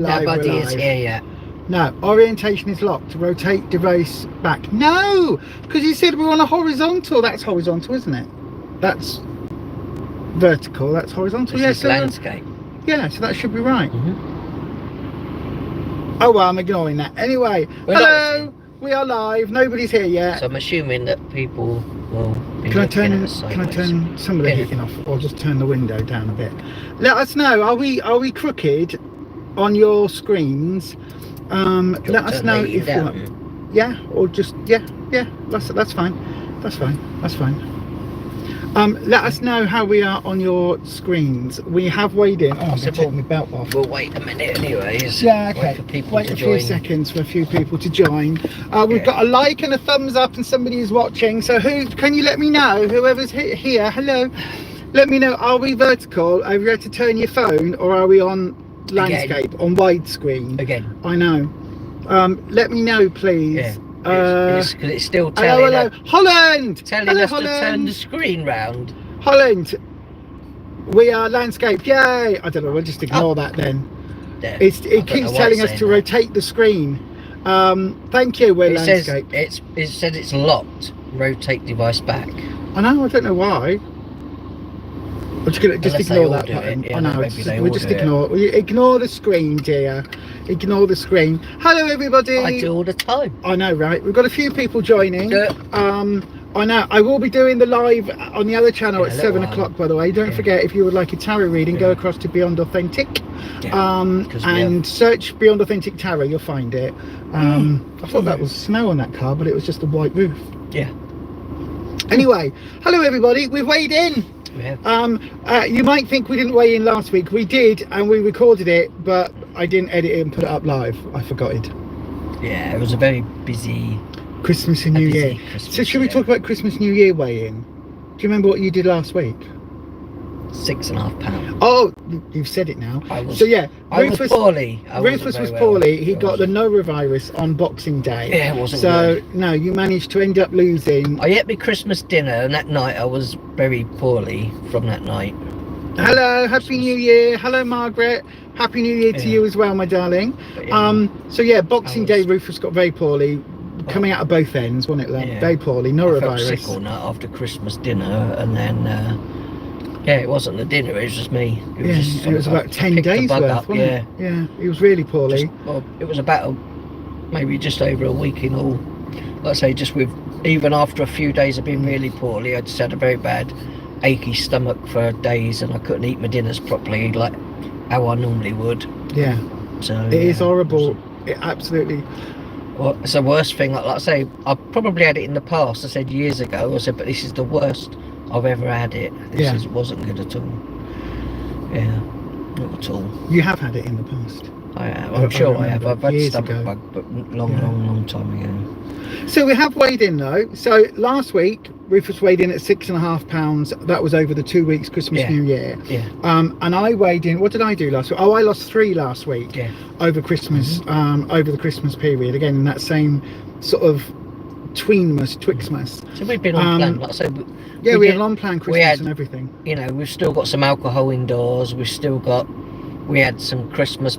Live, Nobody we're is live. here yet. No, orientation is locked. Rotate device back. No, because you said we're on a horizontal. That's horizontal, isn't it? That's vertical. That's horizontal. This Yeah, is so landscape. yeah, so that should be right. Mm-hmm. Oh well, I'm ignoring that. Anyway, hello. We are live. Nobody's here yet. So I'm assuming that people will be Can I looking at turn? us Can I sideways. turn some of the heating off, or just turn the window down a bit? Let us know. Are we crooked on your screens? Let us know if you want. Yeah, or just yeah. That's fine. That's fine. Let us know how we are on your screens. We have weighed in. Oh, I'm going to take my belt off. We'll wait a minute anyways. Yeah, okay. Wait for people Wait to a join. few seconds for a few people to join. We've got a like and a thumbs up, and somebody is watching. So who can you let me know? Whoever's here, hello. Let me know. Are we vertical? Are you able to turn your phone, or are we on landscape on widescreen? Again. I know. Let me know, please. Yeah. It's still telling hello. Holland. Telling us Holland. to turn the screen round. Holland. We are landscape. Yay! I don't know. We'll just ignore that then. Yeah. It keeps telling us to rotate the screen. Thank you. We're landscape. It said it's locked. Rotate device back. I know. I don't know why. I'm just gonna ignore that button. Yeah, I know. We just ignore the screen, dear. Ignore the screen. Hello, everybody. I do all the time. I know, right? We've got a few people joining. Yeah. I know. I will be doing the live on the other channel at 7 o'clock, by the way. Don't forget, if you would like a tarot reading, go across to Beyond Authentic and search Beyond Authentic Tarot. You'll find it. I thought that was snow on that car, but it was just a white roof. Yeah. Anyway, hello, everybody. We've weighed in. You might think we didn't weigh in last week. We did, and we recorded it, but I didn't edit it and put it up live. I forgot it. Yeah, it was a very busy Christmas and New Year. So should we talk about Christmas New Year weigh-in? Do you remember what you did last week? £6.5. Oh, you've said it now. I was poorly. Rufus was poorly. He got the norovirus on Boxing Day. Yeah, it wasn't good. No, you managed to end up losing. I ate my Christmas dinner, and that night I was very poorly from that night. Hello, Happy New Year. Hello, Margaret. Happy New Year to you as well, my darling. So yeah, Boxing Day, Rufus got very poorly. Coming out of both ends, wasn't it? Yeah. Very poorly, norovirus. I felt sick all night after Christmas dinner, and then it wasn't the dinner, it was just me. It was about 10 days worth, wasn't it? Yeah, he was really poorly. It was about maybe just over a week in all. Like I say, just with even after a few days of being really poorly, I just had a very bad achy stomach for days, and I couldn't eat my dinners properly like how I normally would. Yeah. So it is horrible. It absolutely. Well, it's the worst thing. Like I say, I probably had it in the past. I said years ago. I said, but this is the worst I've ever had it. This wasn't good at all. Yeah, not at all. You have had it in the past. I'm sure I have. I've had stomach bug, but long time ago. So we have weighed in though. So last week Rufus weighed in at £6.5. That was over the 2 weeks Christmas New Year. Yeah. And I weighed in. What did I do last week? Oh, I lost 3 last week. Yeah. Over Christmas. Over the Christmas period. Again, in that same sort of Twixmas. So we've been on plan. Like I said, we had an on-plan Christmas and everything. You know, we've still got some alcohol indoors. We had some Christmas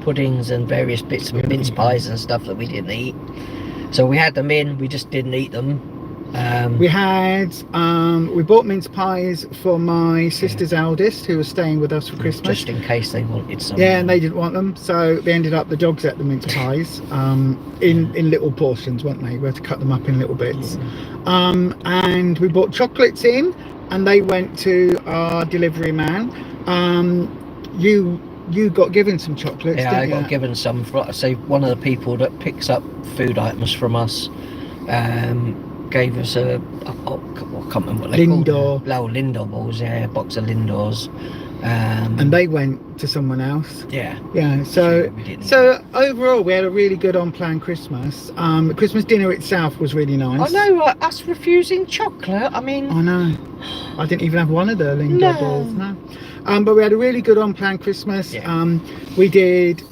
puddings and various bits of mince pies and stuff that we didn't eat. So we had them in, we just didn't eat them. We bought mince pies for my sister's eldest, who was staying with us for Christmas. Just in case they wanted some. Yeah, and they didn't want them, so they ended up, the dogs ate the mince pies in little portions, weren't they? We had to cut them up in little bits. And we bought chocolates in, and they went to our delivery man. You got given some chocolates, didn't you? Yeah, I got given some. I say one of the people that picks up food items from us gave us I can't remember what they called. Lindor balls, yeah, a box of Lindors. And they went to someone else. Yeah. Yeah. So overall, we had a really good on-plan Christmas. Christmas dinner itself was really nice. I know. Us refusing chocolate. I mean. I know. I didn't even have one of the Lindor balls. No. But we had a really good on-plan Christmas. Yeah. We did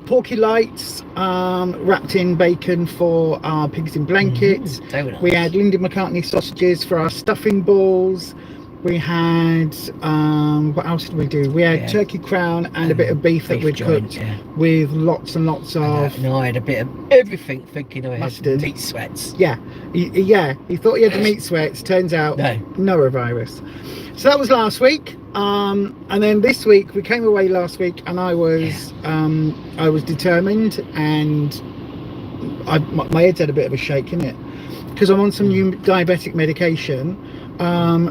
porky lights wrapped in bacon for our pigs in blankets. We had Linda McCartney sausages for our stuffing balls. We had what else did we do? We had turkey crown and a bit of beef that we'd cooked with lots and lots of. No, I had a bit of everything, thinking I had mustard. meat sweats. Yeah, he thought he had the meat sweats. Turns out norovirus. So that was last week. And then this week we came away last week, and I was determined, and my head's had a bit of a shake in it because I'm on some new diabetic medication,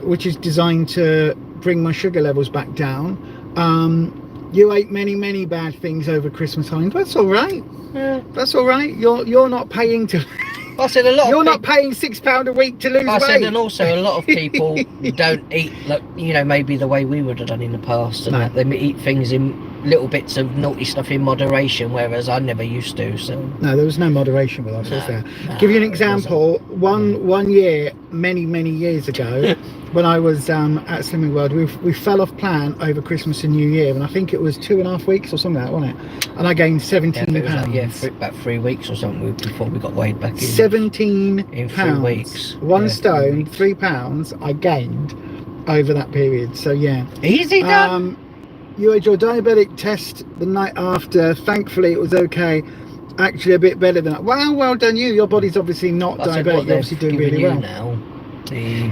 which is designed to bring my sugar levels back down. You ate many bad things over Christmas time. That's all right. Yeah, that's all right. You're not paying to. I said a lot. You're not paying £6 a week to lose weight. I said, and also a lot of people don't eat, like, you know, maybe the way we would have done in the past, and that they eat things in little bits of naughty stuff in moderation, whereas I never used to. So no, there was no moderation with us, was there? Give you an example. One year, many years ago, when I was at Slimming World, we fell off plan over Christmas and New Year, and I think it was 2.5 weeks or something like that, wasn't it? And I gained 17 pounds. Like, about 3 weeks or something before we got weighed back in. 17 in 3 pounds. weeks. 1 stone, 3 pounds I gained over that period. So yeah. Easy done. You had your diabetic test the night after. Thankfully it was okay. Actually a bit better than that. Well done you. Your body's obviously not diabetic. You're obviously doing really well. Now.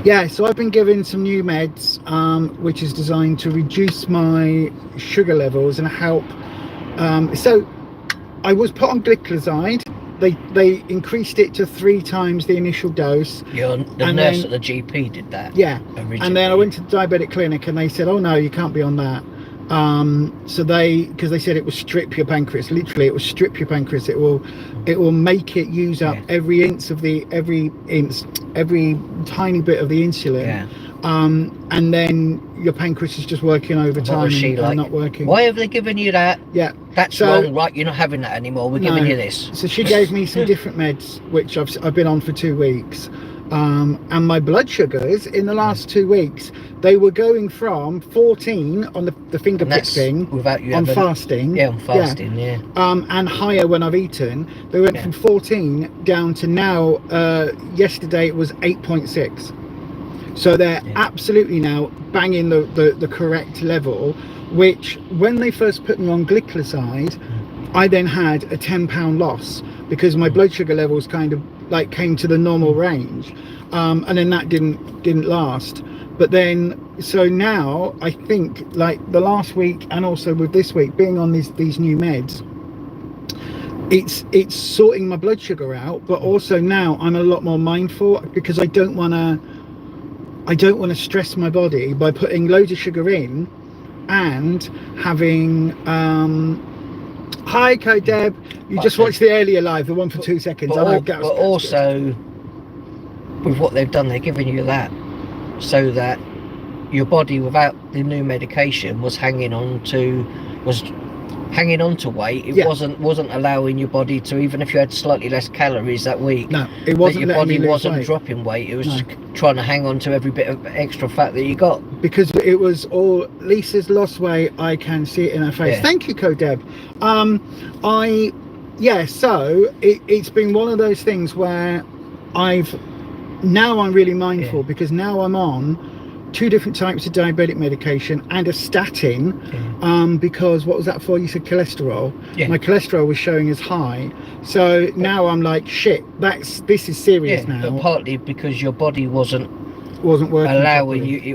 Yeah, so I've been given some new meds, which is designed to reduce my sugar levels and help. So I was put on glycoside. They increased it to 3 times the initial dose. The nurse at the GP did that. Yeah, originally. And then I went to the diabetic clinic, and they said, "Oh no, you can't be on that." So because they said it will strip your pancreas. Literally, it will strip your pancreas. It will make it use up every tiny bit of the insulin. Yeah. And then your pancreas is just working overtime and not working. Why have they given you that? Yeah, that's wrong, right? You're not having that anymore. We're giving you this. So she gave me some different meds, which I've been on for 2 weeks. And my blood sugars in the last 2 weeks, they were going from 14 on the finger prick thing without you on fasting. Yeah, on fasting, yeah. And higher when I've eaten. They went from 14 down to now, yesterday it was 8.6. So they're absolutely now banging the correct level, which when they first put me on glycoside, I then had a 10-pound loss because my blood sugar levels kind of like came to the normal range, and then that didn't last. But then, so now I think like the last week and also with this week being on these new meds, it's sorting my blood sugar out, but also now I'm a lot more mindful because I don't want to stress my body by putting loads of sugar in and having hi Deb, you just watched the earlier live, the one for 2 seconds. But also with what they've done, they're giving you that so that your body without the new medication was hanging on to weight. It wasn't allowing your body to, even if you had slightly less calories that week. No, it wasn't. Your body wasn't dropping weight. It was just trying to hang on to every bit of extra fat that you got. Because it was all Lisa's lost weight. I can see it in her face. Thank you, Codeb. So it's been one of those things where I'm really mindful because now I'm on 2 different types of diabetic medication and a statin, because what was that for? You said cholesterol. My cholesterol was showing as high, so now I'm like, shit, this is serious now. But partly because your body wasn't working allowing properly. you,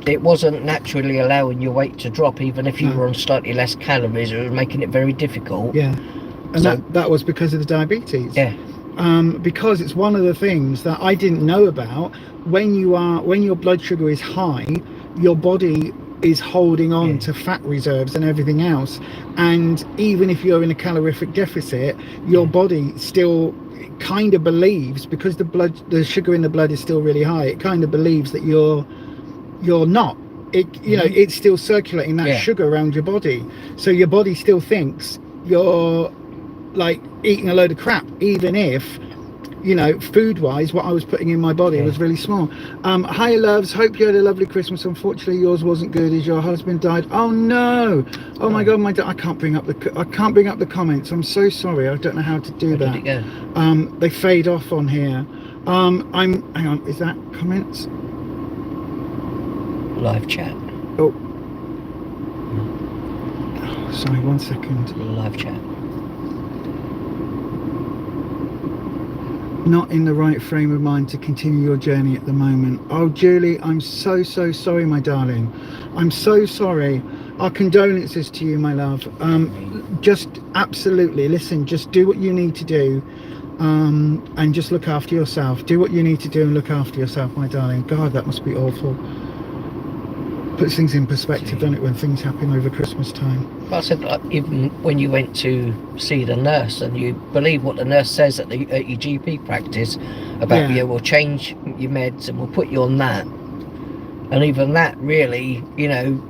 it wasn't naturally allowing your weight to drop, even if you were on slightly less calories. It was making it very difficult. And that was because of the diabetes. Because it's one of the things that I didn't know about. When your blood sugar is high, your body is holding on to fat reserves and everything else, and even if you're in a calorific deficit, your body still kind of believes, because the sugar in the blood is still really high, it kind of believes that you're not. It's still circulating that sugar around your body, so your body still thinks you're like eating a load of crap, even if food wise what I was putting in my body was really small. Hi loves, hope you had a lovely Christmas. Unfortunately yours wasn't good as your husband died. Oh no, my god, I can't bring up the comments. I'm so sorry, I don't know how to do that. Did it go? They fade off on here. Hang on, is that comments? Live chat. Oh, sorry, 1 second. Live chat. Not in the right frame of mind to continue your journey at the moment. Oh, Julie, I'm so sorry, my darling. I'm so sorry. Our condolences to you, my love. Just absolutely, listen, just do what you need to do, and just look after yourself. Do what you need to do and look after yourself, my darling. God, that must be awful. Puts things in perspective, doesn't it, when things happen over Christmas time. But I said, even when you went to see the nurse, and you believe what the nurse says at your GP practice about, yeah, we'll change your meds and we'll put you on that. And even that, really, you know,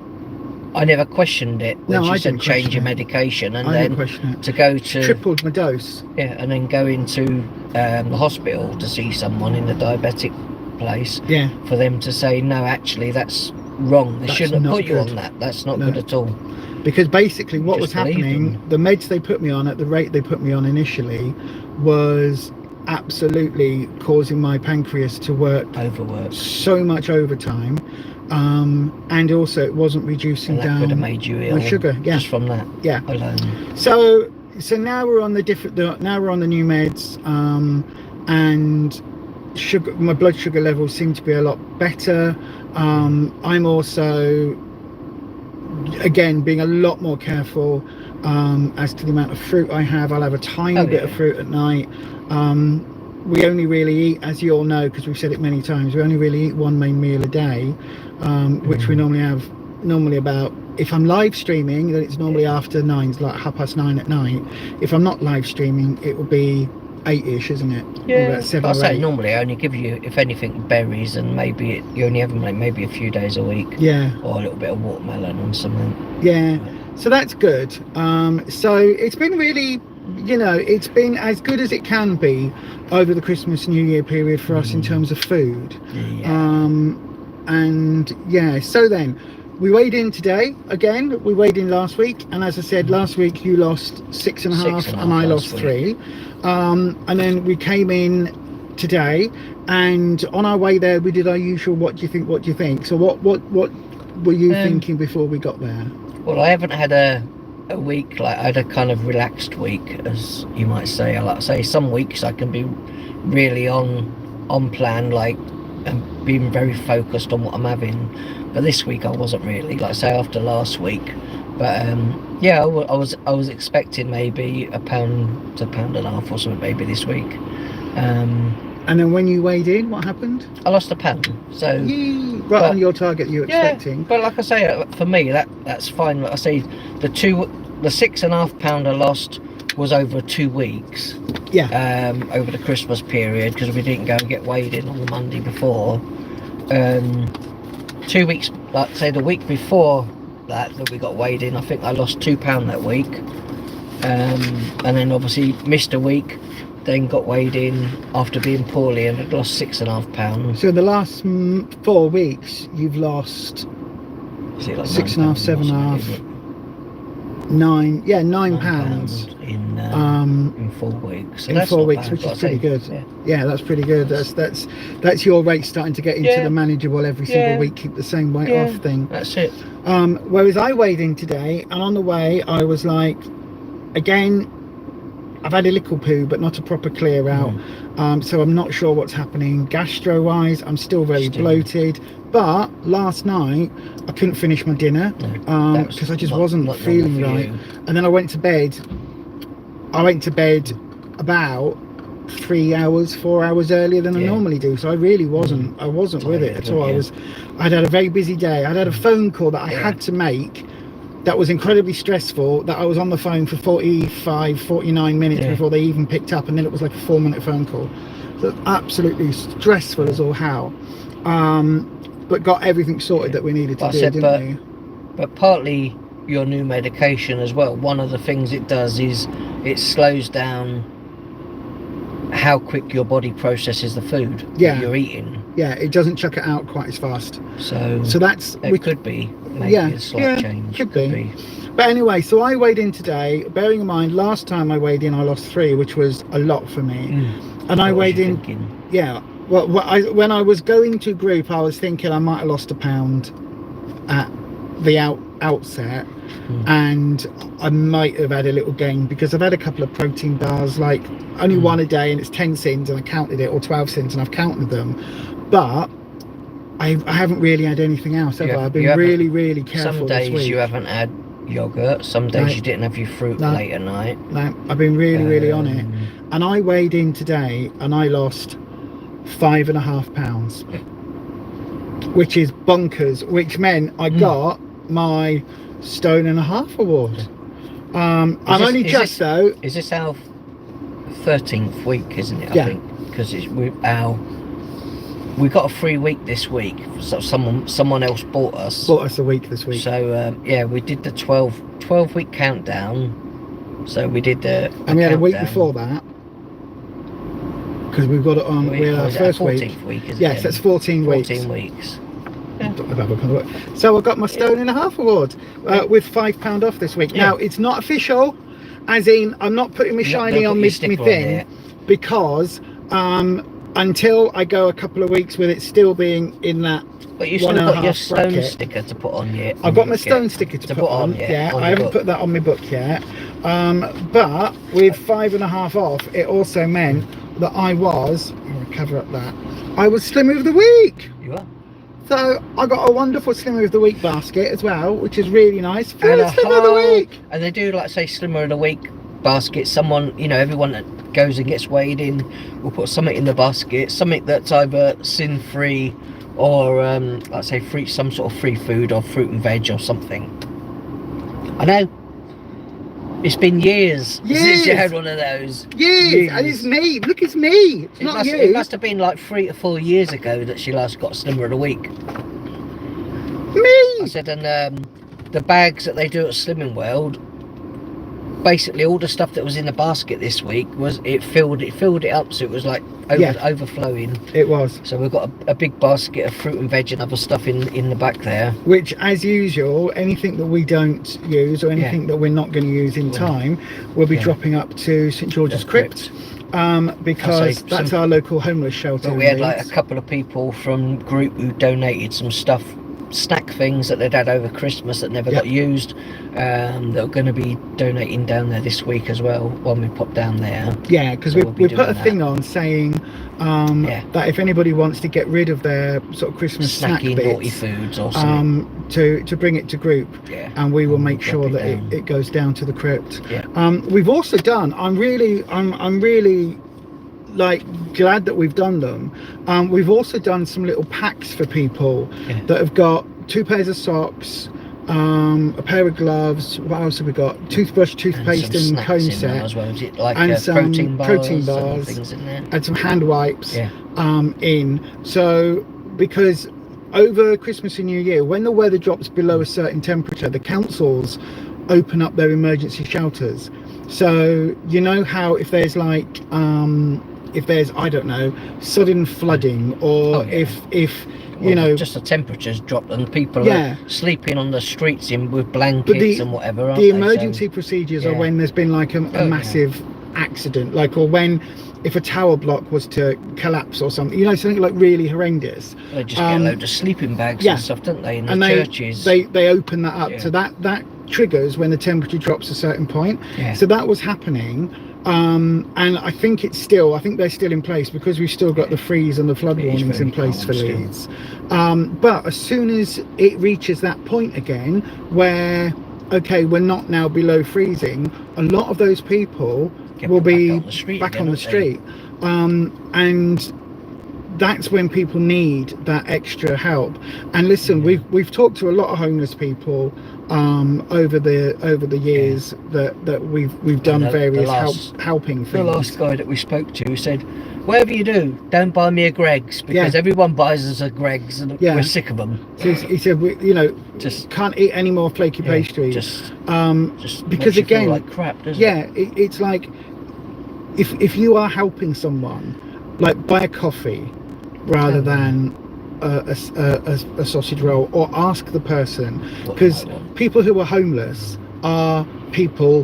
I never questioned it when she said change your medication, and then to go to tripled my dose. Yeah, and then go into the hospital to see someone in the diabetic place. Yeah. For them to say no, actually that's wrong. They shouldn't have put you on that. That's not good at all. Because basically, what was happening, the meds they put me on at the rate they put me on initially, was absolutely causing my pancreas to overwork so much overtime. And also it wasn't reducing down could have made you ill my sugar, just from that alone. So now we're on the new meds, and sugar, my blood sugar levels seem to be a lot better. I'm also, again, being a lot more careful as to the amount of fruit I have. I'll have a tiny bit of fruit at night. We only really eat, as you all know, because we've said it many times, we only really eat one main meal a day, which we normally have about, if I'm live streaming, then it's normally after 9, like 9:30 at night. If I'm not live streaming, it will be 8ish, isn't it? Yeah, about 7 I or say 8. Normally I only give you, if anything, berries, and maybe you only have them like maybe a few days a week. Yeah. Or a little bit of watermelon or something. Yeah, so that's good. So it's been really, you know, it's been as good as it can be over the Christmas New Year period for us in terms of food. And yeah, so then we weighed in today again. We weighed in last week, and as I said, last week you lost 6.5 and I lost 3. And then we came in today, and on our way there we did our usual what do you think. So what were you thinking before we got there? Well, I haven't had a week, like I had a kind of relaxed week, as you might say. I like to say some weeks I can be really on plan, like, and being very focused on what I'm having, but this week I wasn't really, like I say, after last week. But yeah, I was expecting maybe a pound to £1.5 pounds or something maybe this week. And then when you weighed in, what happened? I lost £1 pound. So right on your target you were expecting. But like I say, for me that's fine. Like I say, the 6.5 pound I lost was over 2 weeks. Yeah. Over the Christmas period, because we didn't go and get weighed in on the Monday before. 2 weeks, like say the week before that we got weighed in, I think I lost £2 that week. And then obviously missed a week, then got weighed in after being poorly and had lost 6.5 pounds. So the last 4 weeks you've lost 6.5, 7.5, 9, yeah, £9 in 4 weeks. So in 4 weeks, which is pretty good. Yeah, that's pretty good. That's your rate starting to get into the manageable every single week, keep the same weight off thing. That's it. Whereas I weighed in today, and on the way I was like, again, I've had a little poo but not a proper clear out, so I'm not sure what's happening gastro wise. I'm still very bloated, but last night I couldn't finish my dinner because I just wasn't feeling right. And then I went to bed about 3 hours, 4 hours earlier than I normally do, so I really wasn't with it at all. I'd had a very busy day. I'd had a phone call that I had to make that was incredibly stressful, that I was on the phone for 49 minutes before they even picked up, and then it was like a 4-minute phone call. So absolutely stressful as all how, but got everything sorted that we needed to do, didn't we? But partly your new medication as well, one of the things it does is it slows down how quick your body processes the food that you're eating. Yeah, it doesn't chuck it out quite as fast. So that's could be maybe a slight change. Could be. But anyway, so I weighed in today. Bearing in mind, last time I weighed in, I lost 3, which was a lot for me. And I weighed in. Thinking? Yeah. Well, when I was going to group, I was thinking I might have lost £1 pound. at the outset, and I might have had a little gain because I've had a couple of protein bars, like only one a day, and it's 10 sins, and I counted it, or 12 sins, and I've counted them, but I haven't really had anything else, have I? I've been really careful. Some days this week. you haven't had yogurt, some days you didn't have your fruit late at night. No, I've been really on it, and I weighed in today and I lost 5.5 pounds, which is bonkers, which meant I got my 1.5 stone award. I'm only just though. Is this our 13th week, isn't it? Yeah. I think because we got a free week this week. So someone else bought us a week this week. So yeah, we did the 12 week countdown. So we did the and we had a week before that because we've got it on. We're our first week. 14th week, isn't yes, it? that's 14 weeks. 14 weeks. Yeah. So I got my 1.5 stone award with £5 off this week. Now it's not official, as in I'm not putting my shiny on me thing, because until I go a couple of weeks with it still being in that. But you still got your stone sticker to put on yet. I've got my stone sticker to put on. Yeah, I haven't put that on my book yet. But with 5.5 off, it also meant that I was. I'll cover up that. I was Slimmer of the Week. You are. So I got a wonderful Slimmer of the Week basket as well, which is really nice. Slimmer of the Week. And they do, like, say, Slimmer of the Week basket. Someone, you know, everyone that goes and gets weighed in will put something in the basket, something that's either sin free or like say some sort of free food or fruit and veg or something. I know it's been years since you had one of those. Years. And it's me. Look, it's me. It's not you. It must have been like 3 to 4 years ago that she last got Slimmer of the Week. Me. I said, and the bags that they do at Slimming World, basically all the stuff that was in the basket this week it filled it up, so it was like overflowing. It was. So we've got a big basket of fruit and veg and other stuff in the back there, which, as usual, anything that we don't use or anything that we're not going to use in time will be dropping up to St George's Crypt, because that's our local homeless shelter. But we had like a couple of people from group who donated some stuff, snack things that they'd had over Christmas that never got used, that are going to be donating down there this week as well when we pop down there. Yeah, because we put a thing on saying that if anybody wants to get rid of their sort of Christmas snack bits, naughty foods or something, to bring it to group, and we will make sure that it goes down to the crypt. We've also done, I'm really like glad that we've done them. We've also done some little packs for people that have got 2 pairs of socks, a pair of gloves. What else have we got? Toothbrush, toothpaste, and comb set as well. Like and some protein bars and things in there, and some hand wipes in. So because over Christmas and New Year, when the weather drops below a certain temperature, the councils open up their emergency shelters. So you know how if there's like if there's, I don't know, sudden flooding, or if you know, just the temperatures drop and people are sleeping on the streets with blankets and whatever. The emergency procedures are when there's been like a massive accident, like, or when if a tower block was to collapse or something, you know, something like really horrendous. They just get a load of sleeping bags and stuff, don't they? In the churches. They open that up, so that triggers when the temperature drops a certain point. So that was happening. And I think they're still in place, because we've still got the freeze and the flood warnings in place for Leeds. But as soon as it reaches that point again where we're not now below freezing, a lot of those people will be back on the street, and that's when people need that extra help. And listen, we've talked to a lot of homeless people over the years that we've done various helping things. The last guy that we spoke to said, whatever you do, don't buy me a Greggs, because everyone buys us a Greggs and we're sick of them. So he said, just can't eat any more flaky pastries. Just because again, feel like crap, doesn't it? It's like if you are helping someone, like, buy a coffee rather than a sausage roll, or ask the person, because people who are homeless are people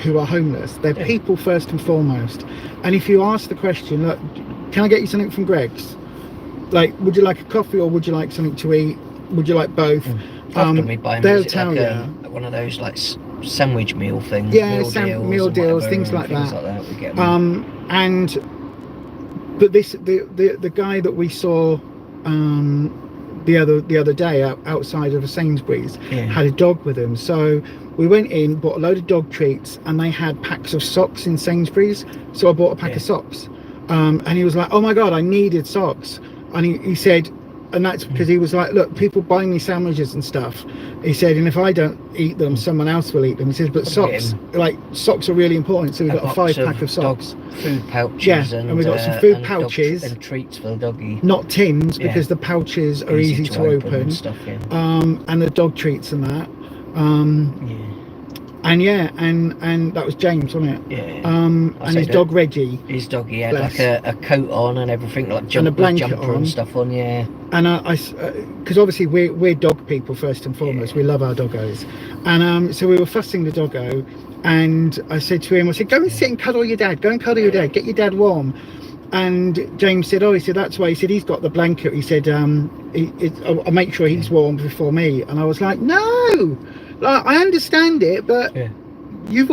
who are homeless. They're people first and foremost. And if you ask the question, look, can I get you something from Greggs? Like, would you like a coffee, or would you like something to eat? Would you like both? Often we buy them, they'll is it tell like you. one of those like sandwich meal things, Yeah, meal deals, whatever, things and like things that. like that. We get them. And but the guy that we saw the other day outside of a Sainsbury's had a dog with him. So we went in, bought a load of dog treats, and they had packs of socks in Sainsbury's. So I bought a pack of socks, and he was like, "Oh my god, I needed socks," and he said. And that's because he was like, look, people buy me sandwiches and stuff. He said, and if I don't eat them, someone else will eat them. He says, but socks, like socks are really important. So we've got a 5-pack of socks. Food pouches, and we've got some food pouches. And treats for the doggy. Not tins, because the pouches are easy to open. And stuff, and the dog treats and that. And that was James, wasn't it? And his dog Reggie. His dog, he had like a coat on and everything, like and a blanket jumper on. And stuff on, And because obviously we're dog people first and foremost. We love our doggos, and so we were fussing the doggo, and I said to him, I said, go and sit and cuddle your dad. Go and cuddle your dad. Get your dad warm. And James said, oh, he said, that's why. He said, he's got the blanket. He said, I'll make sure he's warm before me. And I was like, no. Like, I understand it, but you're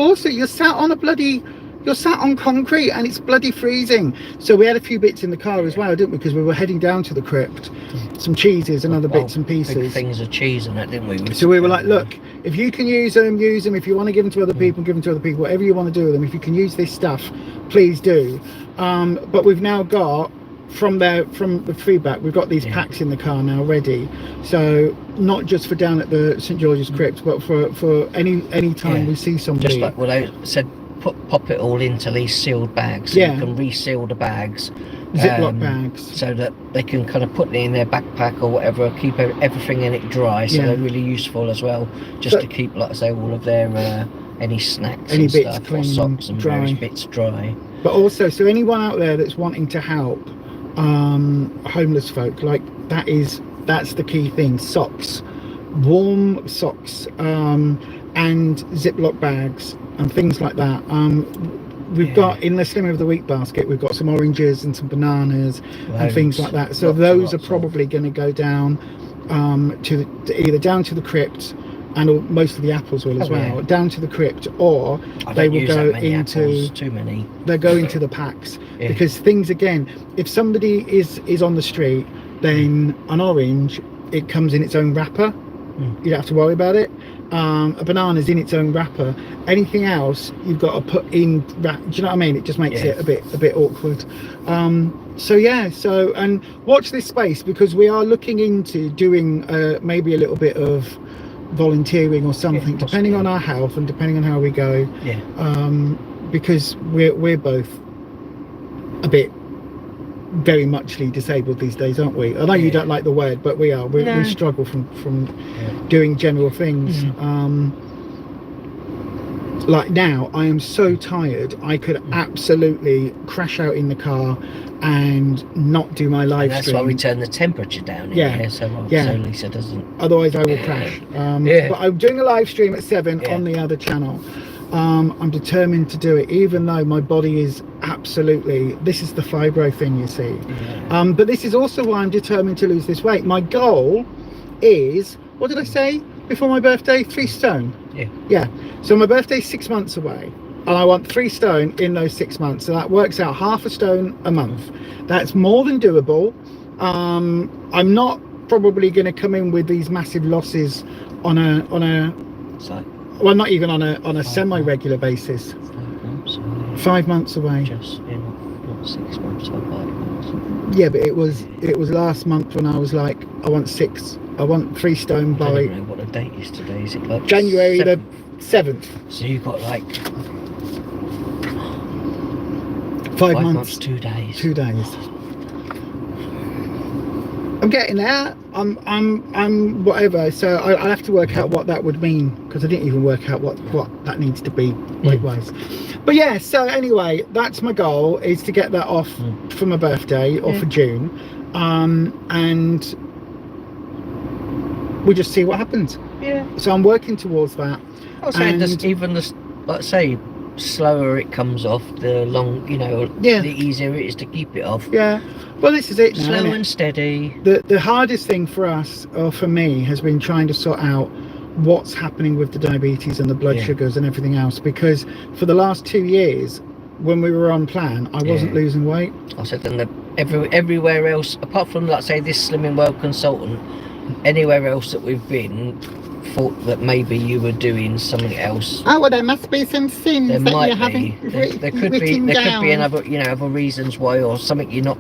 sat on concrete and it's bloody freezing. So we had a few bits in the car as well, didn't we? Because we were heading down to the crypt, some cheeses and other bits and pieces. Big things of cheese and that, didn't we? So we were like, look, if you can use them, use them. If you want to give them to other people, give them to other people. Whatever you want to do with them. If you can use this stuff, please do. But we've now got, from the feedback, we've got these packs in the car now ready. So not just for down at the St George's Crypt, but for any time we see somebody. Just like what I said, pop it all into these sealed bags. So you can reseal the bags. Ziploc bags. So that they can kind of put it in their backpack or whatever, keep everything in it dry. So they're really useful as well, just to keep, like I say, all of their any snacks, any bits stuff, clean, or socks and dry. Various bits dry. But also, so anyone out there that's wanting to help homeless folk, like that's the key thing. Socks, warm socks, and Ziploc bags and things like that. We've got in the Slimmer of the Week basket, we've got some oranges and some bananas and things like that. So those are probably going to go down either down to the crypt, and most of the apples will as well, down to the crypt, or they will go into too many. They're going to the packs because things, again, if somebody is on the street, then an orange, it comes in its own wrapper. You don't have to worry about it. A banana's in its own wrapper. Anything else you've got to put in do you know what I mean? It just makes it a bit awkward. So and watch this space, because we are looking into doing maybe a little bit of volunteering or something, depending on our health and depending on how we go, because we're both a bit very muchly disabled these days, aren't we? I know you don't like the word, but we are. We struggle from doing general things. Like now, I am so tired. I could absolutely crash out in the car and not do my live stream. That's why we turn the temperature down in here, so Lisa doesn't. Otherwise, I will crash. But I'm doing a live stream at 7 on the other channel. I'm determined to do it, even though my body is absolutely, this is the fibro thing, you see. But this is also why I'm determined to lose this weight. My goal is, what did I say before my birthday? 3 stone. So my birthday's 6 months away, and I want 3 stone in those 6 months. So that works out half a stone a month. That's more than doable. I'm not probably going to come in with these massive losses on a well, not even on a semi-regular basis. 5 months away. Just not 6 months or 5 months. Yeah, but it was last month when I was like, I want 3 stone by. I don't know what the date is today. Is it like January 7th? So you've got like 5 months, 2 days. 2 days. I'm getting there. I'm whatever. So I'll have to work out what that would mean, because I didn't even work out what that needs to be weight wise. But yeah. So anyway, that's my goal, is to get that off for my birthday or for June, and we just see what happens. So I'm working towards that. I was saying, even this, like say, slower it comes off, the Yeah. the easier it is to keep it off. Yeah. Well, this is it now, Slow isn't it? and steady. The hardest thing for us, or for me, has been trying to sort out what's happening with the diabetes and the blood sugars and everything else, because for the last 2 years when we were on plan, I wasn't losing weight. I said, and everywhere else apart from, like, say, this Slimming World consultant, anywhere else that we've been, thought that maybe you were doing something else. Oh, well, there must be some sins There that might you be. haven't There could be another, other reasons why, or something you're not,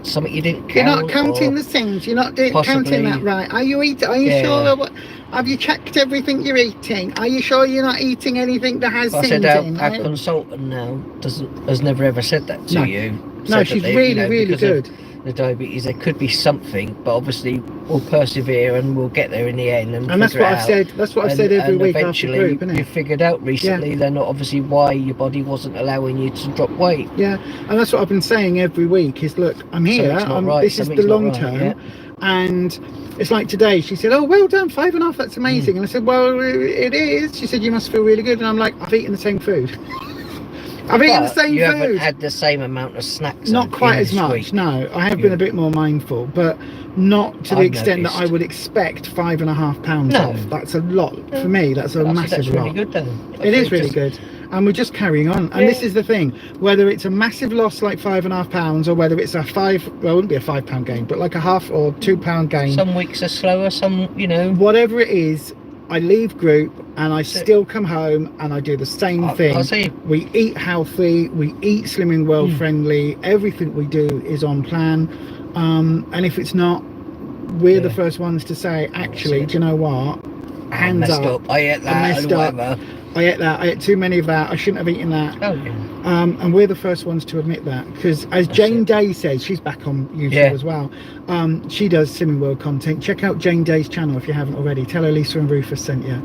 something you didn't count. You're not counting the sins. You're not counting that right. Are you eating? Are you sure? Have you checked everything you're eating? Are you sure you're not eating anything that has sins in? I said our consultant now has never ever said that to you. No, she's really good. The diabetes, there could be something, but obviously we'll persevere and we'll get there in the end. And that's what I've said. That's what I've said every week after the group, isn't it? You figured out recently then obviously why your body wasn't allowing you to drop weight. Yeah, and that's what I've been saying every week is, look, I'm here. This is the long term. And it's like today, she said, oh, well done, 5.5, that's amazing. And I said, well, it is. She said, you must feel really good. And I'm like, I've eaten the same food. I've eaten the same food. You haven't had the same amount of snacks. Not quite as much, week. No. I have been a bit more mindful, but not to the extent that I would expect 5.5 pounds off. That's a lot. For me, that's a massive lot. Really good, then. It is really good. And we're just carrying on. And this is the thing, whether it's a massive loss like 5.5 pounds, or whether it's a well, it wouldn't be a £5 gain, but like a half or £2 gain. Some weeks are slower, some, Whatever it is, I leave group and I still come home and I do the same thing. I see. We eat healthy, we eat Slimming World friendly, everything we do is on plan. And if it's not, we're the first ones to say, actually, do you know what? Hands up. I ate that. I messed up. I ate that. I ate too many of that. I shouldn't have eaten that. Oh, yeah. And we're the first ones to admit that, because as Jane Day says, she's back on YouTube as well. She does Slimming World content. Check out Jane Day's channel if you haven't already. Tell her Lisa and Rufus sent you.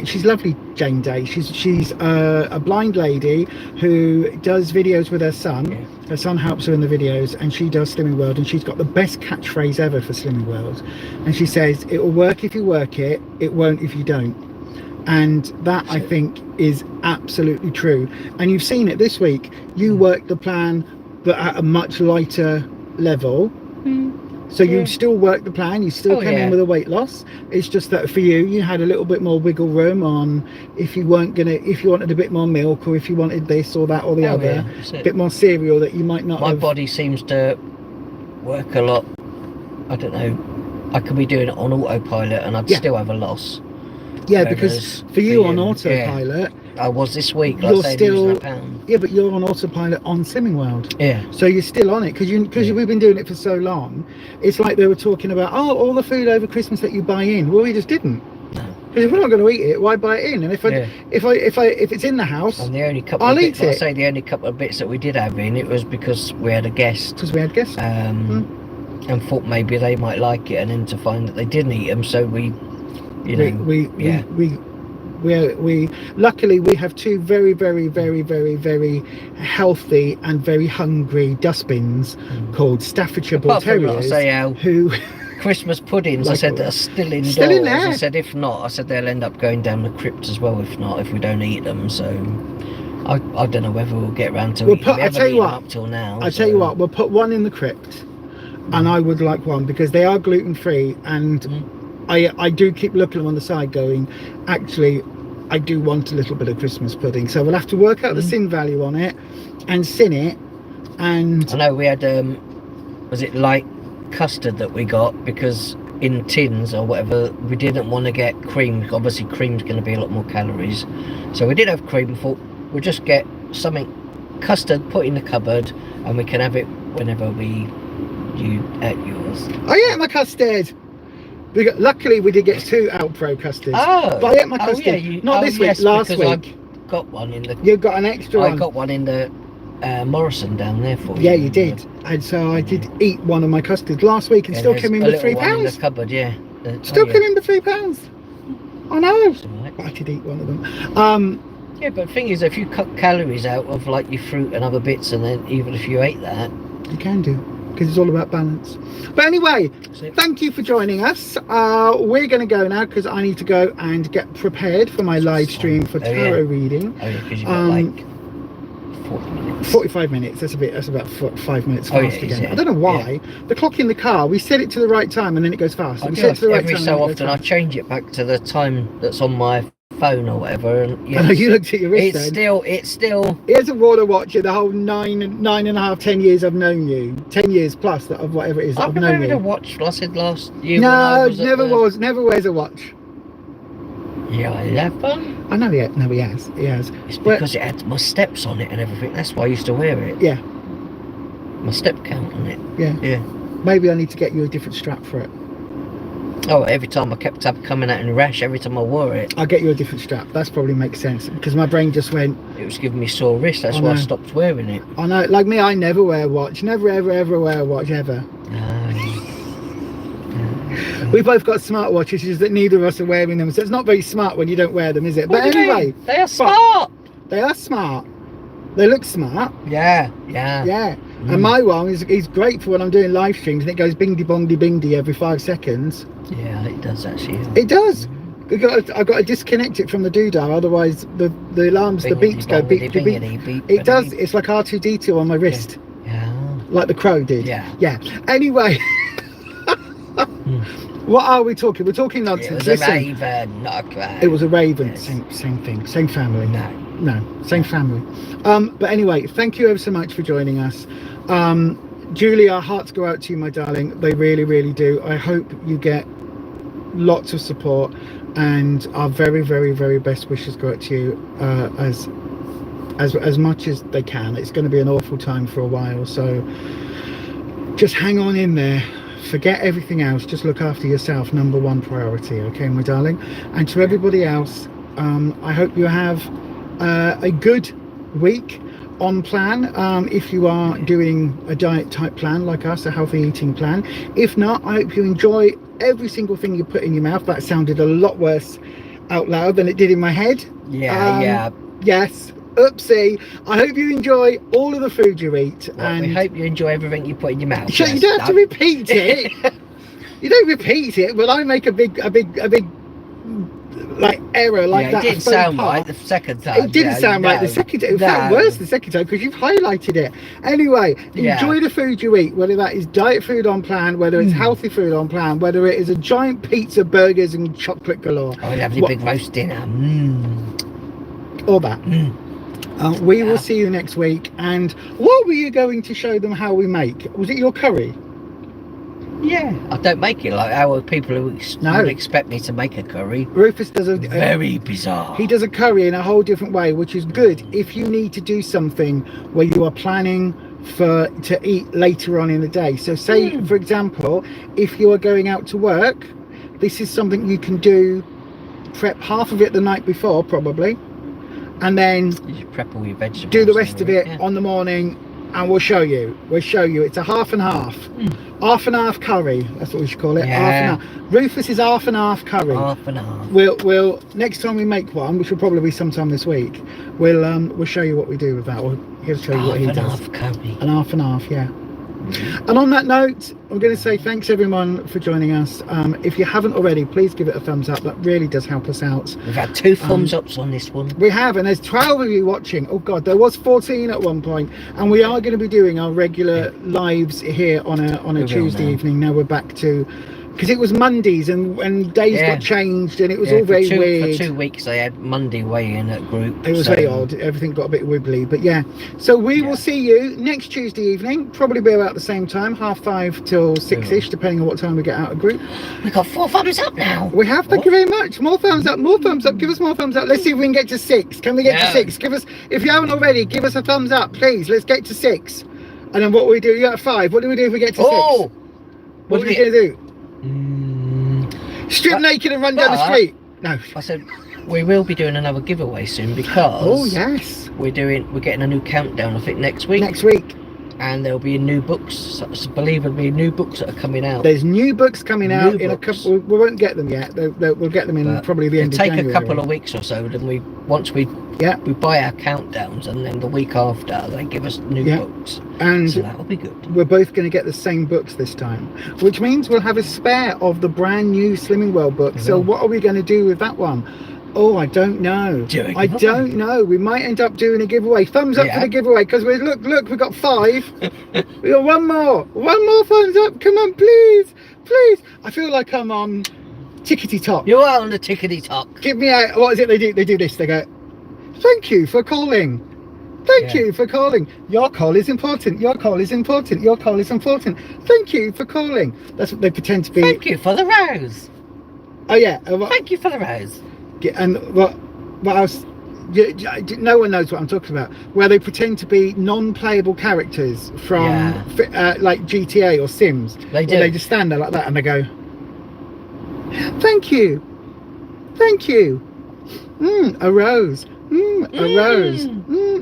She's lovely, Jane Day. She's a blind lady who does videos with her son. Her son helps her in the videos, and she does Slimming World, and she's got the best catchphrase ever for Slimming World. And she says, it will work if you work it, it won't if you don't. And that, I think, is absolutely true. And you've seen it this week. You worked the plan, but at a much lighter level. So you still work the plan, you still came in with a weight loss. It's just that for you had a little bit more wiggle room on if you wanted a bit more milk, or if you wanted this or that or the other, a bit more cereal that you might not have. My body seems to work a lot. I don't know, I could be doing it on autopilot and I'd still have a loss. Yeah, because for you on autopilot, I was this week. You're still losing a pound. Yeah, but you're on autopilot on Slimming World. Yeah. So you're still on it because we've been doing it for so long. It's like they were talking about, all the food over Christmas that you buy in. Well, we just didn't. No. Because if we're not going to eat it, why buy it in? And if it's in the house, and the only couple I'll of eat bits, it. I say the only couple of bits that we did have in, it was because we had a guest. Because we had guests. And thought maybe they might like it, and then to find that they didn't eat them, so we luckily we have two very, very, very, very, very healthy and very hungry dustbins called Staffordshire Bull Terriers. Who Christmas puddings, I said, that are still indoors. Still in there. I said, if not, they'll end up going down the crypt as well. If we don't eat them, so I don't know whether we'll get around to eating them. I tell you what, up till now. Tell you what, we'll put one in the crypt, and I would like one because they are gluten free, and I do keep looking on the side going, actually, I do want a little bit of Christmas pudding. So we'll have to work out the sin value on it and sin it. And I know we had, was it light custard that we got, because in tins or whatever, we didn't want to get cream. Obviously, cream's going to be a lot more calories. So we did have cream. Thought we'll just get something custard, put in the cupboard, and we can have it whenever you at yours. I ate my custard. Luckily, we did get 2 Alpro custards. Oh, but I ate my custard. Not this week, last week. I got one in the. You got an extra one. I got one in the Morrison down there for you. Yeah, you did. And so I did eat one of my custards last week, and still came in with £3. In the cupboard, Still came in with £3. I know. Right. But I did eat one of them. Yeah, but the thing is, if you cut calories out of like your fruit and other bits, and then even if you ate that, you can do. because it's all about balance. But anyway, thank you for joining us. We're going to go now because I need to go and get prepared for my live stream for tarot reading. Oh yeah, because you've got like 40 minutes. 45 minutes. That's about 5 minutes fast again. I don't know why. The clock in the car, we set it to the right time and then it goes fast. We set it to the right every time so often I change it back to the time that's on my phone or whatever, and I know you looked at your wrist. It's still. Here's a water watch in the whole 10 years I've known you. 10 years plus of whatever it is. I've never wearing a watch. I said last year. No, never wears a watch. Yeah, 11. I know he has. He has. It's because it had my steps on it and everything. That's why I used to wear it. Yeah. My step count on it. Yeah. Yeah. Maybe I need to get you a different strap for it. Oh, every time I kept coming out in a rash, every time I wore it. I'll get you a different strap. That's probably makes sense because my brain just went. It was giving me sore wrist. That's why I stopped wearing it. I know. Like me, I never wear a watch. Never, ever wear a watch ever. We both got smartwatches, just that neither of us are wearing them. So it's not very smart when you don't wear them, is it? But anyway, they are smart. They are smart. They look smart. Yeah. And my one is great for when I'm doing live streams and it goes bingdy bongdy bingdy every 5 seconds. Yeah, it does actually. It does. I've got to disconnect it from the doodah, otherwise the alarms, the beeps go beep beep. It does. It's like R2D2 on my wrist. Yeah. Like the crow did. Yeah. Anyway. What are we talking? We're talking nonsense. It was a raven, not a crow. It was a raven. Yes. Same thing. Same family. No, same family. But anyway, thank you ever so much for joining us. Julie, our hearts go out to you, my darling. They really, really do. I hope you get lots of support, and our very, very, very best wishes go out to you as much as they can. It's going to be an awful time for a while, so just hang on in there. Forget everything else, just look after yourself, number one priority, okay, my darling? And to everybody else, I hope you have a good week on plan. If you are doing a diet type plan like us, a healthy eating plan. If not, I hope you enjoy every single thing you put in your mouth. That sounded a lot worse out loud than it did in my head. Yeah. Yes. Oopsie. I hope you enjoy all of the food you eat. Well, and we hope you enjoy everything you put in your mouth. Sure, you don't have to repeat it. You don't repeat it, but I make a big like error like that. It didn't sound right the second time. It didn't sound right the second time. It felt worse the second time because you've highlighted it. Anyway, enjoy the food you eat, whether that is diet food on plan, whether it's healthy food on plan, whether it is a giant pizza, burgers and chocolate galore. I'll have your big roast dinner. All that. We will see you next week. And what were you going to show them how we make? Was it your curry? Yeah, I don't make it like how people would expect me to make a curry. Rufus does a very bizarre. He does a curry in a whole different way, which is good if you need to do something where you are planning to eat later on in the day. So say for example, if you are going out to work, this is something you can do. Prep half of it the night before probably, and then you prep all your vegetables, do the rest of it on the morning, and we'll show you. It's a half and half. Half and half curry, that's what we should call it. Half and half. Rufus is half and half curry. Half and half. We'll next time we make one, which will probably be sometime this week, we'll show you what we do with that. He'll show you what he does. Half curry. And half and half, yeah. And on that note, I'm going to say thanks everyone for joining us. If you haven't already, please give it a thumbs up. That really does help us out. We've had 2 thumbs ups on this one. We have, and there's 12 of you watching. Oh god, there was 14 at one point. And we are going to be doing our regular lives here on a Tuesday evening. Now we're back to, because it was Mondays and days got changed and it was all very weird. For 2 weeks they had Monday weigh-in at group. It was very odd. Everything got a bit wibbly, but yeah. So we will see you next Tuesday evening, probably be about the same time, 5:30 till 6ish, depending on what time we get out of group. We've got 4 thumbs up now. We have, thank you very much. More thumbs up, give us more thumbs up. Let's see if we can get to 6. Can we get to 6? Give us, if you haven't already, give us a thumbs up, please. Let's get to 6. And then what we do, you at 5. What do we do if we get to 6? What are we going to do? Strip naked and run down the street? No. I said we will be doing another giveaway soon because yes, we're getting a new countdown. I think next week. and there'll be new books. I believe there'll be new books that are coming out. There's new books coming out in a books. couple. We won't get them yet. We'll get them in But probably the end of January. Take a couple of weeks or so. Then once we buy our countdowns, and then the week after they give us new books, and so that'll be good. We're both going to get the same books this time, which means we'll have a spare of the brand new Slimming World book. So what are we going to do with that one? Oh, I don't know. I don't know. We might end up doing a giveaway. Thumbs up for the giveaway, because look, we've got 5. We got one more thumbs up. Come on, please. I feel like I'm on tickety top. You are on the tickety top. Give me a, what is it they do? They do this. They go, thank you for calling. Thank you for calling. Your call is important. Your call is important. Your call is important. Thank you for calling. That's what they pretend to be. Thank you for the rose. Oh yeah. Thank you for the rose. And what else? No one knows what I'm talking about. Where they pretend to be non-playable characters from like GTA or Sims. They do. They just stand there like that and they go, thank you, a rose, a rose,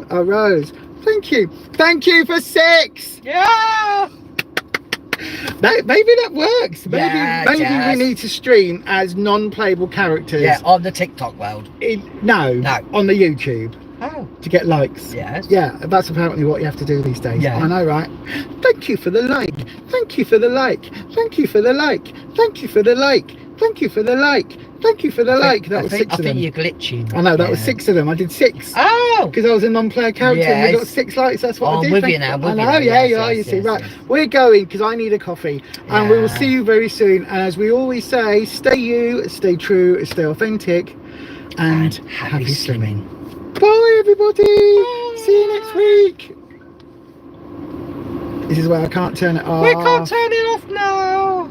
a rose, thank you for 6. Yeah. Maybe that works. Maybe we need to stream as non-playable characters. Yeah, on the TikTok world. No, on the YouTube. Oh. To get likes. Yes. Yeah, that's apparently what you have to do these days. Yeah. I know, right? Thank you for the like. Thank you for the like. Thank you for the like. Thank you for the like. Thank you for the like. Thank you for the like. That was 6 of them. I think you're glitching. I know, that was 6 of them. I did 6. Oh! Because I was a non-player character and we got 6 likes. That's what I did. I'm with you now. I know, you are, you see. Right, we're going because I need a coffee. And we will see you very soon. And as we always say, stay you, stay true, stay authentic, and happy slimming. Bye, everybody. Bye. See you next week. This is where I can't turn it off. We can't turn it off now.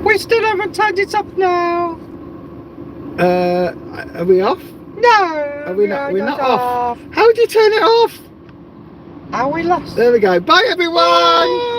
We still haven't turned it up now. Are we off? No. Are we not? We're not off. How do you turn it off? Are we lost? There we go. Bye, everyone. Bye.